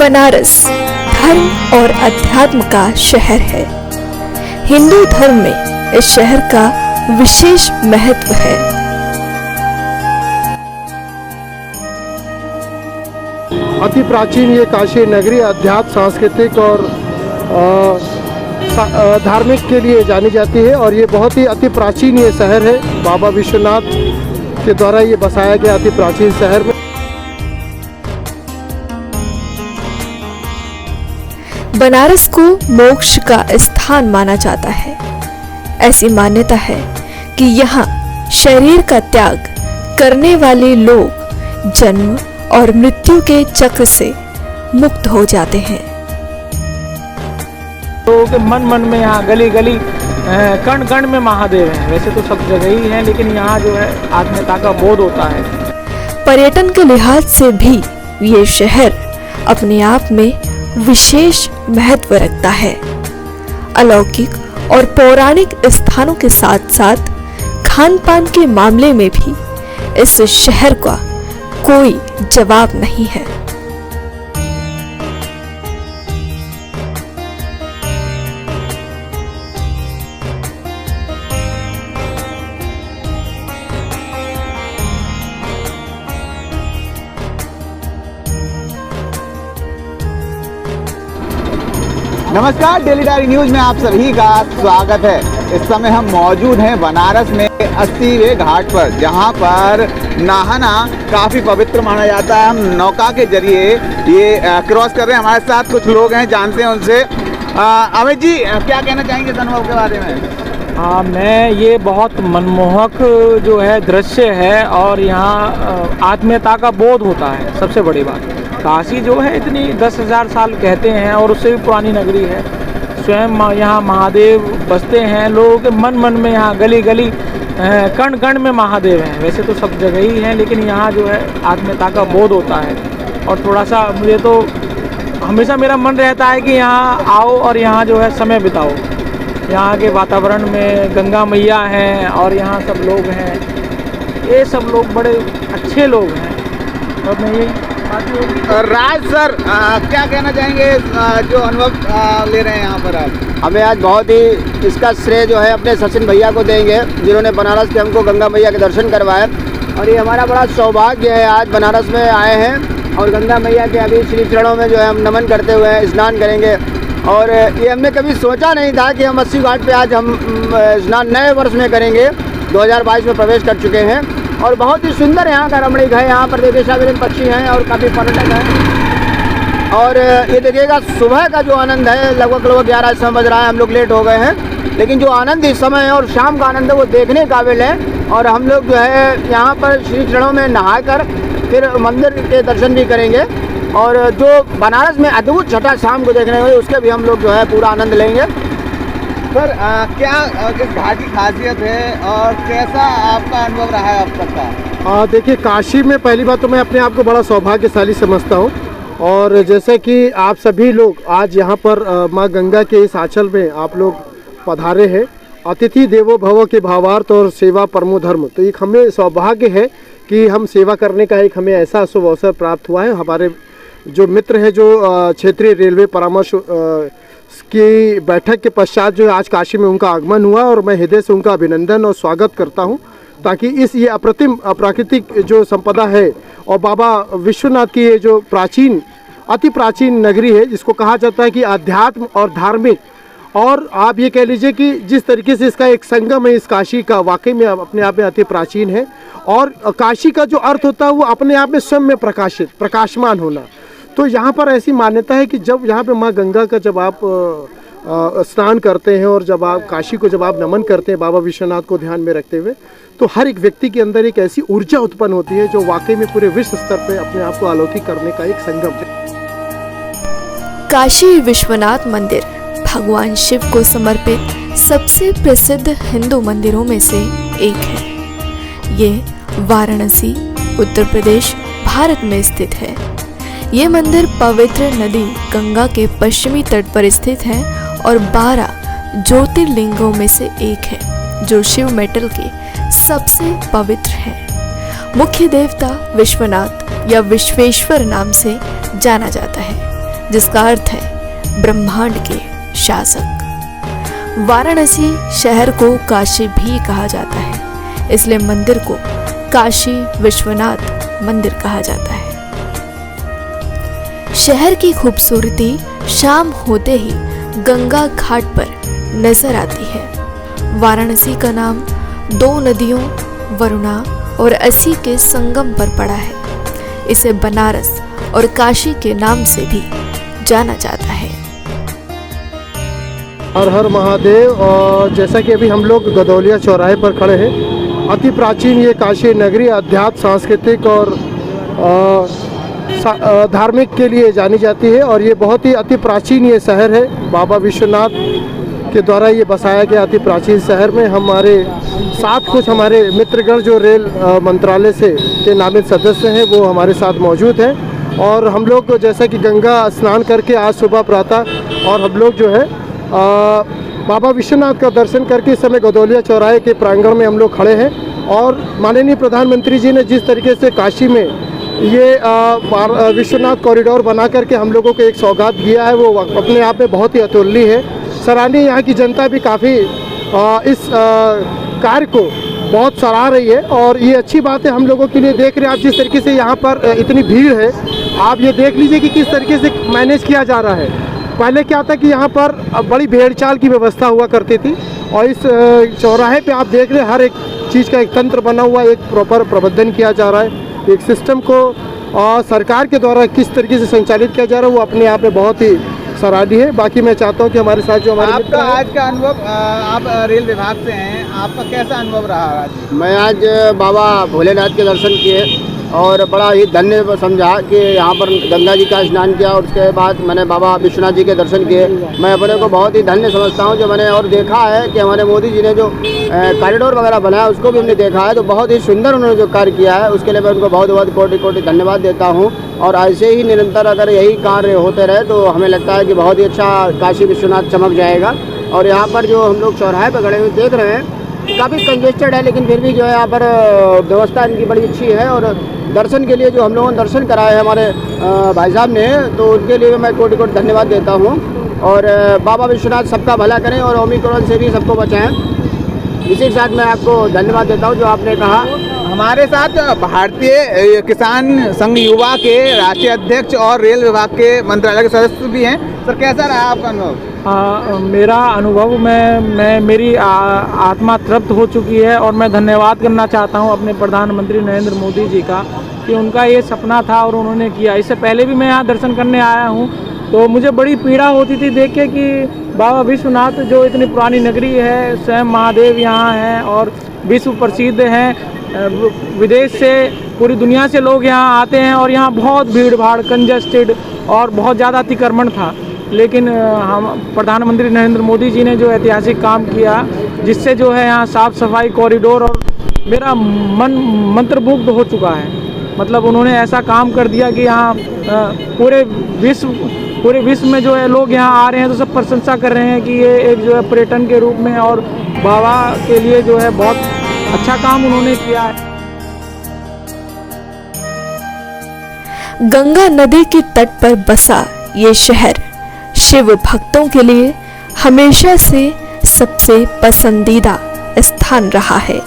बनारस धर्म और अध्यात्म का शहर है। हिंदू धर्म में इस शहर का विशेष महत्व है। अति प्राचीन ये काशी नगरी अध्यात्म, सांस्कृतिक और धार्मिक के लिए जानी जाती है और ये बहुत ही अति प्राचीन ये शहर है। बाबा विश्वनाथ के द्वारा ये बसाया गया अति प्राचीन शहर में। बनारस को मोक्ष का स्थान माना जाता है। ऐसी मान्यता है कि यहाँ शरीर का त्याग करने वाले लोग जन्म और मृत्यु के चक्र से मुक्त हो जाते हैं। लोगों के मन मन में यहाँ गली गली कण कण में महादेव हैं। वैसे तो सब जगह ही हैं, लेकिन यहाँ जो है आत्मीयता का बोध होता है। पर्यटन के लिहाज से भी ये शहर अपने आप में विशेष महत्व रखता है। अलौकिक और पौराणिक स्थानों के साथ साथ खान पान के मामले में भी इस शहर का कोई जवाब नहीं है। नमस्कार, डेली डायरी न्यूज में आप सभी का स्वागत है। इस समय हम मौजूद हैं बनारस में 80वें घाट पर, जहां पर नहाना काफ़ी पवित्र माना जाता है। हम नौका के जरिए ये क्रॉस कर रहे हैं। हमारे साथ कुछ लोग हैं, जानते हैं उनसे। अमित जी, क्या कहना चाहेंगे इस अनुभव के बारे में? मैं ये बहुत मनमोहक जो है दृश्य है और यहाँ आत्मीयता का बोध होता है। सबसे बड़ी बात, काशी जो है इतनी 10,000 साल कहते हैं और उससे भी पुरानी नगरी है। स्वयं यहाँ महादेव बसते हैं। लोगों के मन मन में यहाँ गली गली कण कण में महादेव हैं। वैसे तो सब जगह ही हैं, लेकिन यहाँ जो है आत्मीयता का बोध होता है। और थोड़ा सा मुझे तो हमेशा मेरा मन रहता है कि यहाँ आओ और यहाँ जो है समय बिताओ। यहाँ के वातावरण में गंगा मैया हैं और यहाँ सब लोग हैं। ये सब लोग बड़े अच्छे लोग हैं और मैं यही राज सर, क्या कहना चाहेंगे जो अनुभव ले रहे हैं यहाँ पर आप? हमें आज बहुत ही इसका श्रेय जो है अपने सचिन भैया को देंगे, जिन्होंने बनारस के हमको गंगा मैया के दर्शन करवाए। और ये हमारा बड़ा सौभाग्य है, आज बनारस में आए हैं और गंगा मैया के अभी श्री चरणों में जो है हम नमन करते हुए स्नान करेंगे। और ये हमने कभी सोचा नहीं था कि हम 80 घाट पे आज हम स्नान नए वर्ष में करेंगे। 2022 में प्रवेश कर चुके हैं और बहुत ही सुंदर यहाँ का रमणीक है। यहाँ पर देखिए साधारण पक्षी हैं और काफ़ी पर्यटक हैं। और ये देखिएगा सुबह का जो आनंद है, लगभग 11 बज रहा है, हम लोग लेट हो गए हैं, लेकिन जो आनंद इस समय है और शाम का आनंद है वो देखने काबिल है। और हम लोग जो है यहाँ पर श्री चरणों में नहाकर फिर मंदिर के दर्शन भी करेंगे और जो बनारस में अद्भुत छठा शाम को देखने हुए उसके भी हम लोग जो है पूरा आनंद लेंगे। सर, क्या इस घाट की खासियत है और कैसा आपका अनुभव रहा है अब तक का? देखिए, काशी में पहली बात तो मैं अपने आप को बड़ा सौभाग्यशाली समझता हूँ। और जैसे कि आप सभी लोग आज यहाँ पर माँ गंगा के इस आंचल में आप लोग पधारे हैं। अतिथि देवो भव के भावार्थ और सेवा परमो धर्म। तो एक हमें सौभाग्य है कि हम सेवा करने का एक हमें ऐसा शुभ अवसर प्राप्त हुआ है। हमारे जो मित्र हैं, जो क्षेत्रीय रेलवे परामर्श की बैठक के पश्चात जो आज काशी में उनका आगमन हुआ और मैं हृदय से उनका अभिनंदन और स्वागत करता हूं, ताकि इस ये अप्रतिम प्राकृतिक जो संपदा है और बाबा विश्वनाथ की ये जो प्राचीन अति प्राचीन नगरी है, जिसको कहा जाता है कि अध्यात्म और धार्मिक, और आप ये कह लीजिए कि जिस तरीके से इसका एक संगम है इस काशी का, वाकई में अपने आप में अति प्राचीन है। और काशी का जो अर्थ होता है वो अपने आप में स्वयं में प्रकाशमान होना। तो यहाँ पर ऐसी मान्यता है कि जब यहाँ पे माँ गंगा का जब आप स्नान करते हैं और जब आप काशी को जब आप नमन करते हैं बाबा विश्वनाथ को ध्यान में रखते हुए, तो हर एक व्यक्ति के अंदर एक ऐसी ऊर्जा उत्पन्न होती है जो वाकई में पूरे विश्व स्तर पे अपने आप को अलौकिक करने का एक संगम है। काशी विश्वनाथ मंदिर भगवान शिव को समर्पित सबसे प्रसिद्ध हिंदू मंदिरों में से एक है। ये वाराणसी, उत्तर प्रदेश, भारत में स्थित है। ये मंदिर पवित्र नदी गंगा के पश्चिमी तट पर स्थित है और 12 ज्योतिर्लिंगों में से एक है, जो शिव मेटल के सबसे पवित्र है। मुख्य देवता विश्वनाथ या विश्वेश्वर नाम से जाना जाता है। जिसका अर्थ है ब्रह्मांड के शासक। वाराणसी शहर को काशी भी कहा जाता है, इसलिए मंदिर को काशी विश्वनाथ मंदिर कहा जाता है। शहर की खूबसूरती शाम होते ही गंगा घाट पर नजर आती है। वाराणसी का नाम दो नदियों वरुणा और असी के संगम पर पड़ा है। इसे बनारस और काशी के नाम से भी जाना जाता है। हर हर महादेव। और जैसा कि अभी हम लोग गदौलिया चौराहे पर खड़े हैं, अति प्राचीन ये काशी नगरी अध्यात्म, सांस्कृतिक और धार्मिक के लिए जानी जाती है। और ये बहुत ही अति प्राचीन ये शहर है। बाबा विश्वनाथ के द्वारा ये बसाया गया अति प्राचीन शहर में हमारे साथ कुछ हमारे मित्रगण जो रेल मंत्रालय से के नामित सदस्य हैं वो हमारे साथ मौजूद हैं। और हम लोग जैसा कि गंगा स्नान करके आज सुबह प्रातः और हम लोग जो है बाबा विश्वनाथ का दर्शन करके इस समय गदौलिया चौराहे के प्रांगण में हम लोग खड़े हैं। और माननीय प्रधानमंत्री जी ने जिस तरीके से काशी में ये विश्वनाथ कॉरिडोर बना करके हम लोगों को एक सौगात दिया है, वो अपने आप में बहुत ही अतुलनीय है, सराहनीय। यहाँ की जनता भी काफ़ी इस कार्य को बहुत सराह रही है और ये अच्छी बात है हम लोगों के लिए। देख रहे हैं आप जिस तरीके से यहाँ पर इतनी भीड़ है, आप ये देख लीजिए कि किस तरीके से मैनेज किया जा रहा है। पहले क्या था कि यहाँ पर बड़ी भीड़ चाल की व्यवस्था हुआ करती थी और इस चौराहे पे आप देख रहे हैं हर एक चीज़ का एक तंत्र बना हुआ है, एक प्रॉपर प्रबंधन किया जा रहा है। एक सिस्टम को सरकार के द्वारा किस तरीके से संचालित किया जा रहा है वो अपने आप में बहुत ही सराहनीय है। बाकी मैं चाहता हूँ कि हमारे साथ जो हमारे आपका आज का अनुभव, आप रेल विभाग से हैं, आपका कैसा अनुभव रहा आज? मैं आज बाबा भोलेनाथ के दर्शन किए और बड़ा ही धन्य समझा कि यहाँ पर गंगा जी का स्नान किया और उसके बाद मैंने बाबा विश्वनाथ जी के दर्शन किए। मैं अपने को बहुत ही धन्य समझता हूँ जो मैंने और देखा है कि हमारे मोदी जी ने जो कॉरिडोर वगैरह बनाया उसको भी हमने देखा है, तो बहुत ही सुंदर उन्होंने जो कार्य किया है उसके लिए मैं उनको बहुत बहुत कोटि कोटि धन्यवाद देता हूँ। और ऐसे ही निरंतर अगर यही कार्य होते रहे तो हमें लगता है कि बहुत ही अच्छा काशी विश्वनाथ चमक जाएगा। और यहाँ पर जो हम लोग चौराहे पर खड़े हुए देख रहे हैं काफ़ी कंजेस्टेड है, लेकिन फिर भी जो है यहाँ पर व्यवस्था इनकी बड़ी अच्छी है। और दर्शन के लिए जो हम लोगों ने दर्शन कराए हैं हमारे भाई साहब ने, तो उनके लिए मैं कोटि कोटि धन्यवाद देता हूँ। और बाबा विश्वनाथ सबका भला करें और ओमिक्रॉन से भी सबको बचाएं। इसी के साथ मैं आपको धन्यवाद देता हूँ जो आपने कहा। हमारे साथ भारतीय किसान संघ युवा के राष्ट्रीय अध्यक्ष और रेल विभाग के मंत्रालय के सदस्य भी हैं। सर, कैसा रहा आपका अनुभव? मेरा अनुभव मेरी आत्मा तृप्त हो चुकी है और मैं धन्यवाद करना चाहता हूं अपने प्रधानमंत्री नरेंद्र मोदी जी का कि उनका ये सपना था और उन्होंने किया। इससे पहले भी मैं यहाँ दर्शन करने आया हूँ तो मुझे बड़ी पीड़ा होती थी देख के कि बाबा विश्वनाथ जो इतनी पुरानी नगरी है, स्वयं महादेव यहाँ हैं और विश्व प्रसिद्ध हैं। विदेश से, पूरी दुनिया से लोग यहाँ आते हैं और यहाँ बहुत भीड़ भाड़, कंजस्टेड और बहुत ज़्यादा अतिक्रमण था। लेकिन हम प्रधानमंत्री नरेंद्र मोदी जी ने जो ऐतिहासिक काम किया जिससे जो है यहाँ साफ़ सफाई, कॉरिडोर, और मेरा मन मंत्रमुग्ध हो चुका है। मतलब उन्होंने ऐसा काम कर दिया कि यहाँ पूरे विश्व में जो है लोग यहाँ आ रहे हैं तो सब प्रशंसा कर रहे हैं कि ये एक जो है पर्यटन के रूप में और बाबा के लिए जो है बहुत अच्छा काम उन्होंने किया है। गंगा नदी के तट पर बसा ये शहर शिव भक्तों के लिए हमेशा से सबसे पसंदीदा स्थान रहा है।